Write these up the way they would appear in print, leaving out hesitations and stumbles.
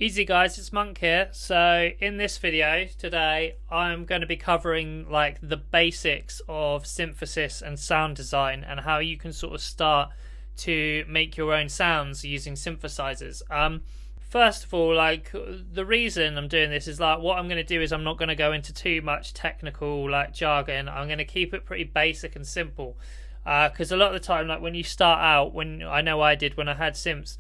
Easy guys, it's Monk here. So in this video today I'm going to be covering like the basics of synthesis and sound design and how you can sort of start to make your own sounds using synthesizers. First of all, like the reason I'm doing this is like what I'm going to do is I'm not going to go into too much technical like jargon. I'm going to keep it pretty basic and simple because a lot of the time, like when you start out, when I know I did when I had synths,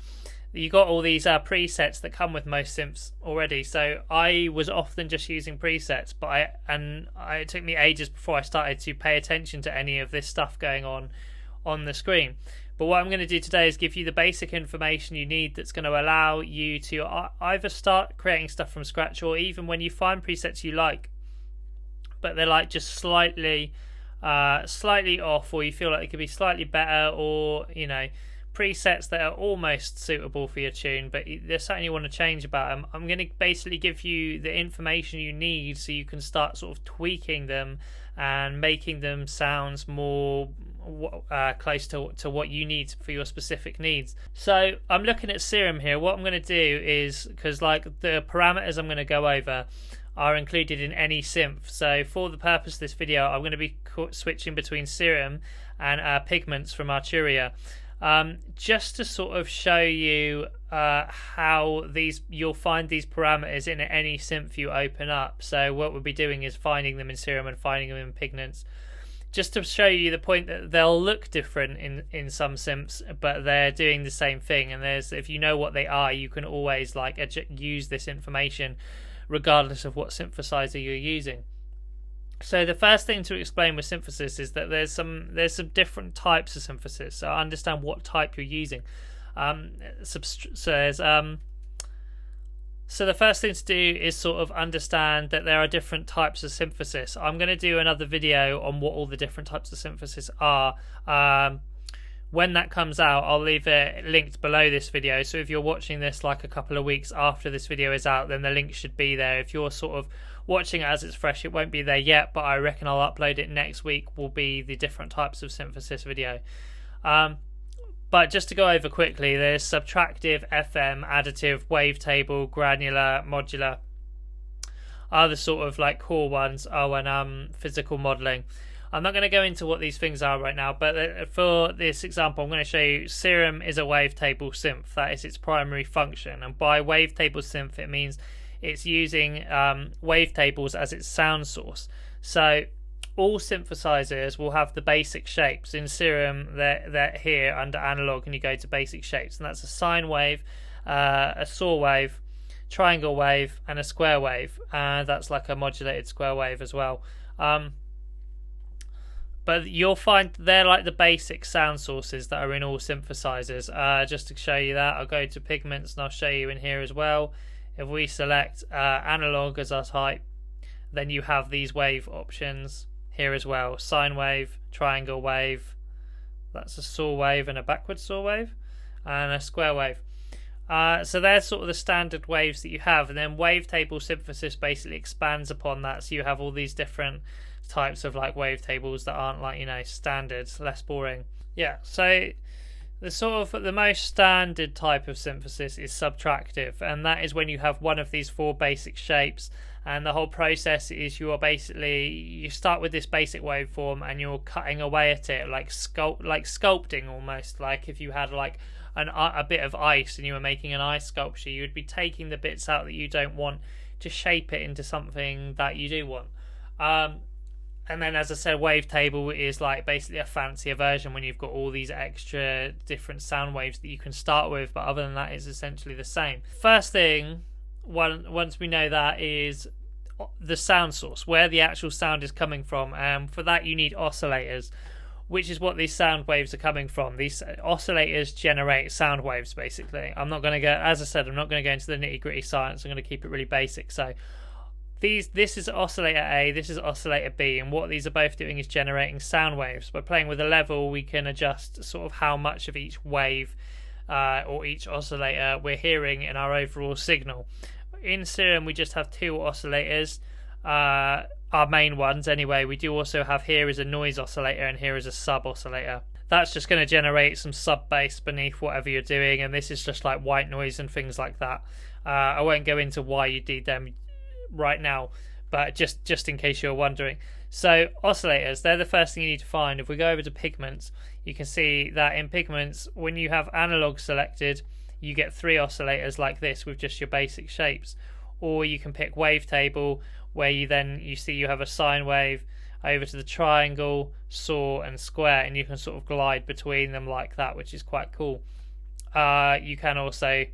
you got all these presets that come with most synths already. So I was often just using presets, but it took me ages before I started to pay attention to any of this stuff going on the screen. But what I'm going to do today is give you the basic information you need that's going to allow you to either start creating stuff from scratch, or even when you find presets you like, but they're like just slightly off, or you feel like they could be slightly better, or you know, presets that are almost suitable for your tune, but there's something you want to change about them. I'm going to basically give you the information you need so you can start sort of tweaking them and making them sounds more close to what you need for your specific needs. So I'm looking at Serum here. What I'm going to do is, because like the parameters I'm going to go over are included in any synth, so for the purpose of this video I'm going to be switching between Serum and Pigments from Arturia. Just to sort of show you how you'll find these parameters in any synth you open up. So what we'll be doing is finding them in Serum and finding them in Pigments, just to show you the point that they'll look different in some synths, but they're doing the same thing. And if you know what they are, you can always like use this information regardless of what synthesizer you're using. So the first thing to explain with synthesis is that there's some different types of synthesis. So understand what type you're using. So the first thing to do is sort of understand that there are different types of synthesis. I'm going to do another video on what all the different types of synthesis are. When that comes out, I'll leave it linked below this video. So if you're watching this like a couple of weeks after this video is out, then the link should be there. If you're sort of watching it as it's fresh, it won't be there yet, but I reckon I'll upload it next week. Will be the different types of synthesis video. But just to go over quickly, there's subtractive, FM, additive, wavetable, granular, modular are the sort of like core ones. And physical modeling. I'm not going to go into what these things are right now, but for this example, I'm going to show you Serum is a wavetable synth. That is its primary function. And by wavetable synth, it means it's using wavetables as its sound source. So all synthesizers will have the basic shapes. In Serum, they're here under analog, and you go to basic shapes. And that's a sine wave, a saw wave, triangle wave, and a square wave. And that's like a modulated square wave as well. But you'll find they're like the basic sound sources that are in all synthesizers. Just to show you that, I'll go to Pigments and I'll show you in here as well. If we select analog as our type, then you have these wave options here as well. Sine wave, triangle wave, that's a saw wave and a backward saw wave, and a square wave. So they're sort of the standard waves that you have, and then wavetable synthesis basically expands upon that. So you have all these different types of like wavetables that aren't like, you know, standards, less boring. Yeah, so the sort of the most standard type of synthesis is subtractive, and that is when you have one of these four basic shapes, and the whole process is you start with this basic waveform and you're cutting away at it like sculpting almost. Like if you had like a bit of ice and you were making an ice sculpture, you would be taking the bits out that you don't want to shape it into something that you do want. And then, as I said, wavetable is like basically a fancier version when you've got all these extra different sound waves that you can start with, but other than that, it's essentially the same. First thing, once we know that, is the sound source, where the actual sound is coming from. For that, you need oscillators, which is what these sound waves are coming from. These oscillators generate sound waves, basically. I'm not going to go, as I said, I'm not going to go into the nitty-gritty science. I'm going to keep it really basic. So this is oscillator A, this is oscillator B, and what these are both doing is generating sound waves. By playing with a level, we can adjust sort of how much of each wave or each oscillator we're hearing in our overall signal. In Serum, we just have two oscillators, our main ones anyway. We do also have here is a noise oscillator and here is a sub oscillator. That's just going to generate some sub bass beneath whatever you're doing, and this is just like white noise and things like that. I won't go into why you need them right now, but just in case you're wondering. So oscillators, they're the first thing you need to find. If we go over to pigments, you can see that in pigments, when you have analog selected, you get 3 oscillators like this with just your basic shapes. Or you can pick wavetable, where you see you have a sine wave over to the triangle, saw and square, and you can sort of glide between them like that, which is quite cool. You can also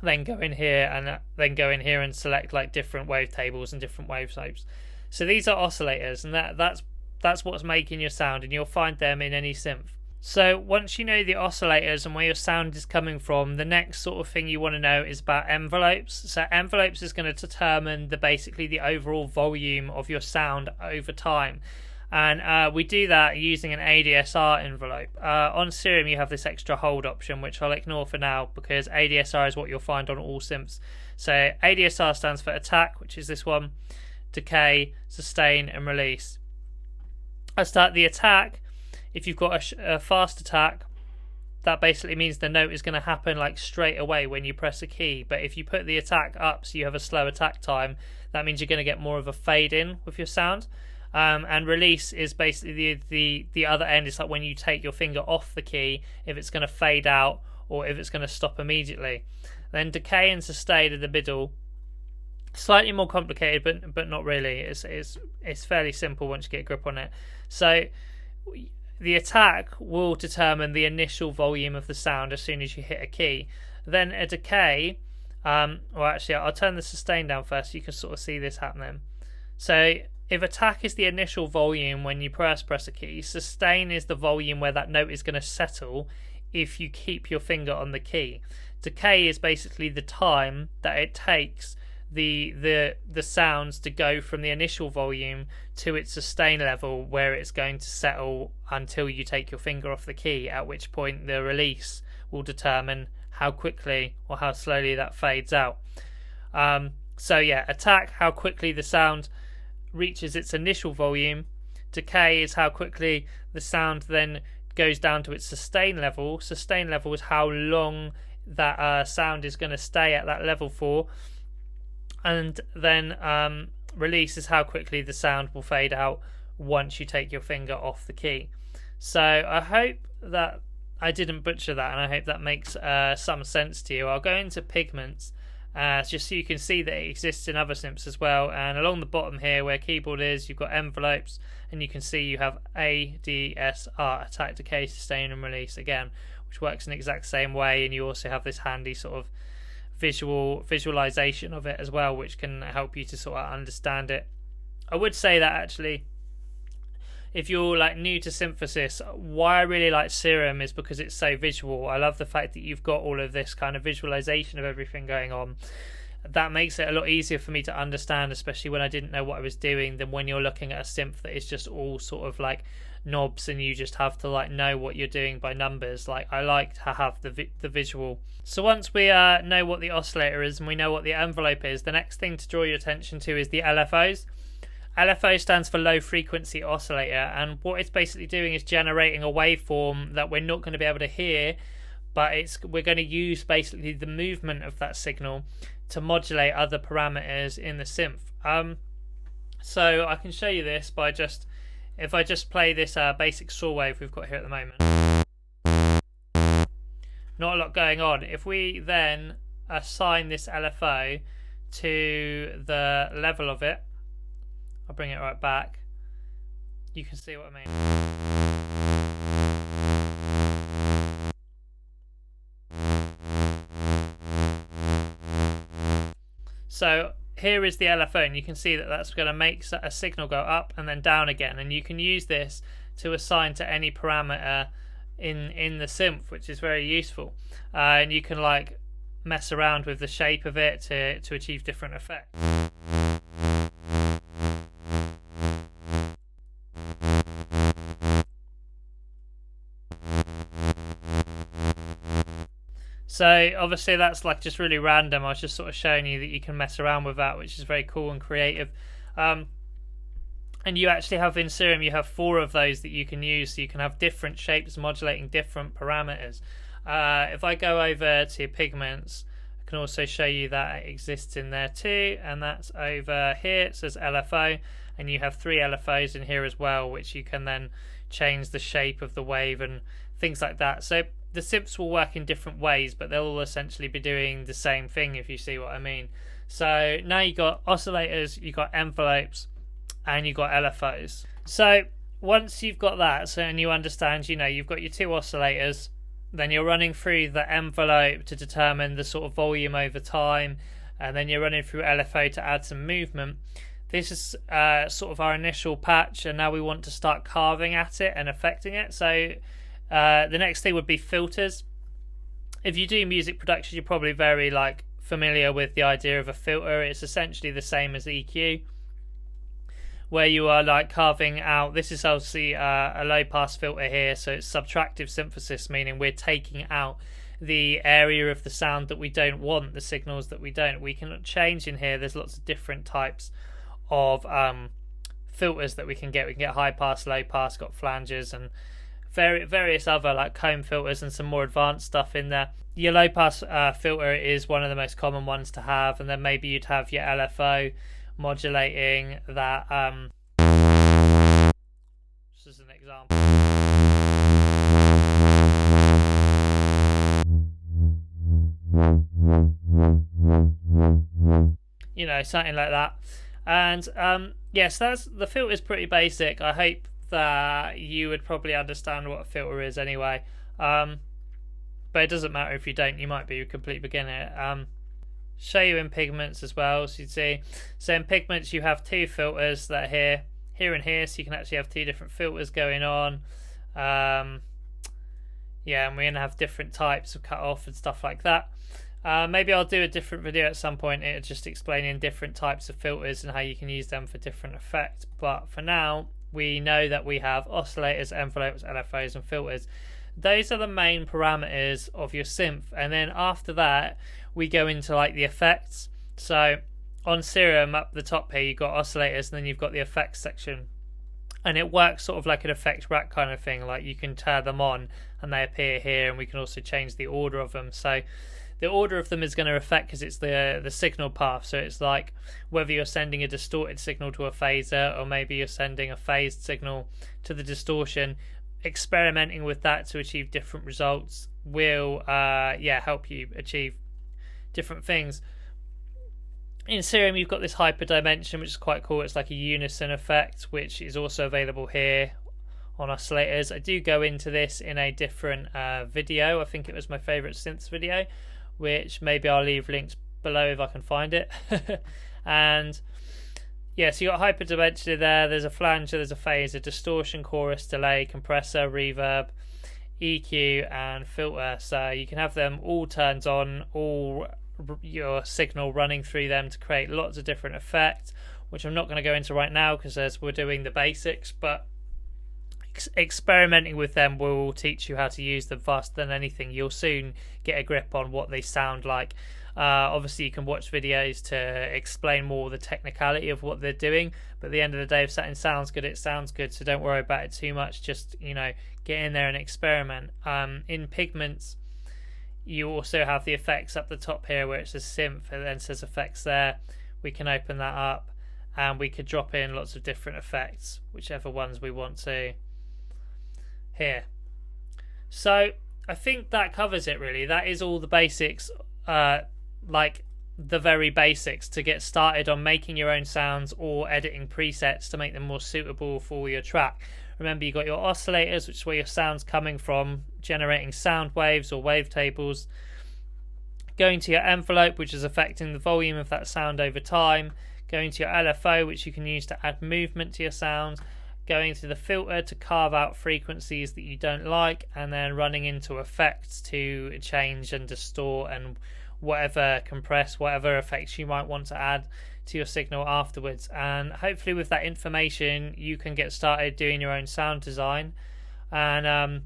then go in here and select like different wavetables and different wave shapes. So these are oscillators, and that's what's making your sound, and you'll find them in any synth. So once you know the oscillators and where your sound is coming from, the next sort of thing you want to know is about envelopes. So envelopes is going to determine basically the overall volume of your sound over time. And we do that using an ADSR envelope. On Serum you have this extra hold option, which I'll ignore for now because ADSR is what you'll find on all synths. So ADSR stands for attack, which is this one, decay, sustain and release. I start the attack. If you've got a fast attack, that basically means the note is going to happen like straight away when you press a key. But if you put the attack up so you have a slow attack time, that means you're going to get more of a fade in with your sound. And release is basically the other end. It's like when you take your finger off the key, if it's going to fade out or if it's going to stop immediately. Then decay and sustain in the middle. Slightly more complicated, but not really. It's fairly simple once you get a grip on it. So the attack will determine the initial volume of the sound as soon as you hit a key. Then a decay, well actually I'll turn the sustain down first so you can sort of see this happening. So if attack is the initial volume when you press a key, sustain is the volume where that note is going to settle if you keep your finger on the key. Decay is basically the time that it takes the sounds to go from the initial volume to its sustain level where it's going to settle until you take your finger off the key, at which point the release will determine how quickly or how slowly that fades out. So yeah, attack, how quickly the sound reaches its initial volume. Decay is how quickly the sound then goes down to its sustain level. Sustain level is how long that sound is going to stay at that level for. And then release is how quickly the sound will fade out once you take your finger off the key. So I hope that I didn't butcher that, and I hope that makes some sense to you. I'll go into pigments just so you can see that it exists in other synths as well. And along the bottom here where keyboard is, you've got envelopes, and you can see you have ADSR, attack, decay, sustain and release again, which works in the exact same way. And you also have this handy sort of visualization of it as well, which can help you to sort of understand it. I would say that actually, if you're like new to synthesis, why I really like Serum is because it's so visual. I love the fact that you've got all of this kind of visualization of everything going on. That makes it a lot easier for me to understand, especially when I didn't know what I was doing, than when you're looking at a synth that is just all sort of like knobs and you just have to like know what you're doing by numbers. Like I like to have the visual. So once we know what the oscillator is and we know what the envelope is, the next thing to draw your attention to is the LFOs. LFO stands for low frequency oscillator, and what it's basically doing is generating a waveform that we're not going to be able to hear, but we're going to use basically the movement of that signal to modulate other parameters in the synth. So I can show you this by if I just play this basic saw wave we've got here at the moment. Not a lot going on. If we then assign this LFO to the level of it, I'll bring it right back, you can see what I mean. So here is the LFO, and you can see that that's going to make a signal go up and then down again, and you can use this to assign to any parameter in the synth, which is very useful. And you can like mess around with the shape of it to achieve different effects. So obviously that's like just really random. I was just sort of showing you that you can mess around with that, which is very cool and creative. And you actually have in Serum, you have 4 of those that you can use, so you can have different shapes modulating different parameters. If I go over to pigments, I can also show you that it exists in there too, and that's over here. It says LFO, and you have 3 LFOs in here as well, which you can then change the shape of the wave and things like that. So the synths will work in different ways, but they'll all essentially be doing the same thing, if you see what I mean. So now you've got oscillators, you've got envelopes, and you've got LFOs. So once you've got that, and you understand, you've got your 2 oscillators, then you're running through the envelope to determine the sort of volume over time, and then you're running through LFO to add some movement. This is sort of our initial patch, and now we want to start carving at it and affecting it. So the next thing would be filters. If you do music production, you're probably very familiar with the idea of a filter. It's essentially the same as EQ, where you are carving out. This is obviously a low pass filter here, so it's subtractive synthesis, meaning we're taking out the area of the sound that we don't want, the signals that we don't. We can change in here. There's lots of different types of filters that we can get. We can get high pass, low pass, got flanges, and various other comb filters and some more advanced stuff in there. Your low pass filter is one of the most common ones to have, and then maybe you'd have your LFO modulating that. Just as an example, something like that. And yes, the filter is pretty basic. I hope that you would probably understand what a filter is anyway, but it doesn't matter if you don't. You might be a complete beginner. Show you in Pigments as well, so you'd see. So in Pigments you have 2 filters that are here and here, so you can actually have 2 different filters going on. And we're going to have different types of cut off and stuff like that. Maybe I'll do a different video at some point, just explaining different types of filters and how you can use them for different effects. But for now, we know that we have oscillators, envelopes, LFOs, and filters. Those are the main parameters of your synth, and then after that we go into the effects. So on Serum up the top here you've got oscillators, and then you've got the effects section, and it works sort of like an effect rack kind of thing. You can turn them on and they appear here, and we can also change the order of them. So the order of them is going to affect, because it's the signal path. So it's like whether you're sending a distorted signal to a phaser, or maybe you're sending a phased signal to the distortion. Experimenting with that to achieve different results will help you achieve different things. In Serum you've got this hyperdimension, which is quite cool. It's like a unison effect, which is also available here on Oscillators. I do go into this in a different video. I think it was my favourite synths video, which maybe I'll leave links below if I can find it. And yeah, so you got hyperdimension there, there's a flanger, there's a phaser, distortion, chorus, delay, compressor, reverb, EQ, and filter. So you can have them all turned on, all your signal running through them to create lots of different effects, which I'm not going to go into right now because as we're doing the basics, but experimenting with them will teach you how to use them faster than anything. You'll soon get a grip on what they sound like. Obviously you can watch videos to explain more the technicality of what they're doing, but at the end of the day, if something sounds good, it sounds good, so don't worry about it too much. Just get in there and experiment. In Pigments you also have the effects up the top here where it says synth and then says effects there. We can open that up and we could drop in lots of different effects, whichever ones we want to here. So I think that covers it really. That is all the basics, like the very basics to get started on making your own sounds or editing presets to make them more suitable for your track. Remember, you got your oscillators, which is where your sound's coming from, generating sound waves or wavetables. Going to your envelope, which is affecting the volume of that sound over time. Going to your LFO, which you can use to add movement to your sound. Going to the filter to carve out frequencies that you don't like, and then running into effects to change and distort and whatever, compress, whatever effects you might want to add to your signal afterwards. And hopefully with that information you can get started doing your own sound design. And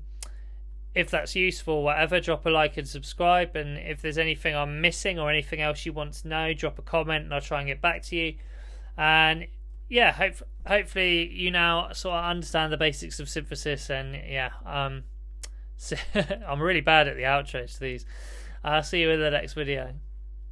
if that's useful, whatever, drop a like and subscribe. And if there's anything I'm missing or anything else you want to know, drop a comment and I'll try and get back to you. And yeah, hopefully you now sort of understand the basics of synthesis. And yeah, so I'm really bad at the outros to these. I'll see you in the next video.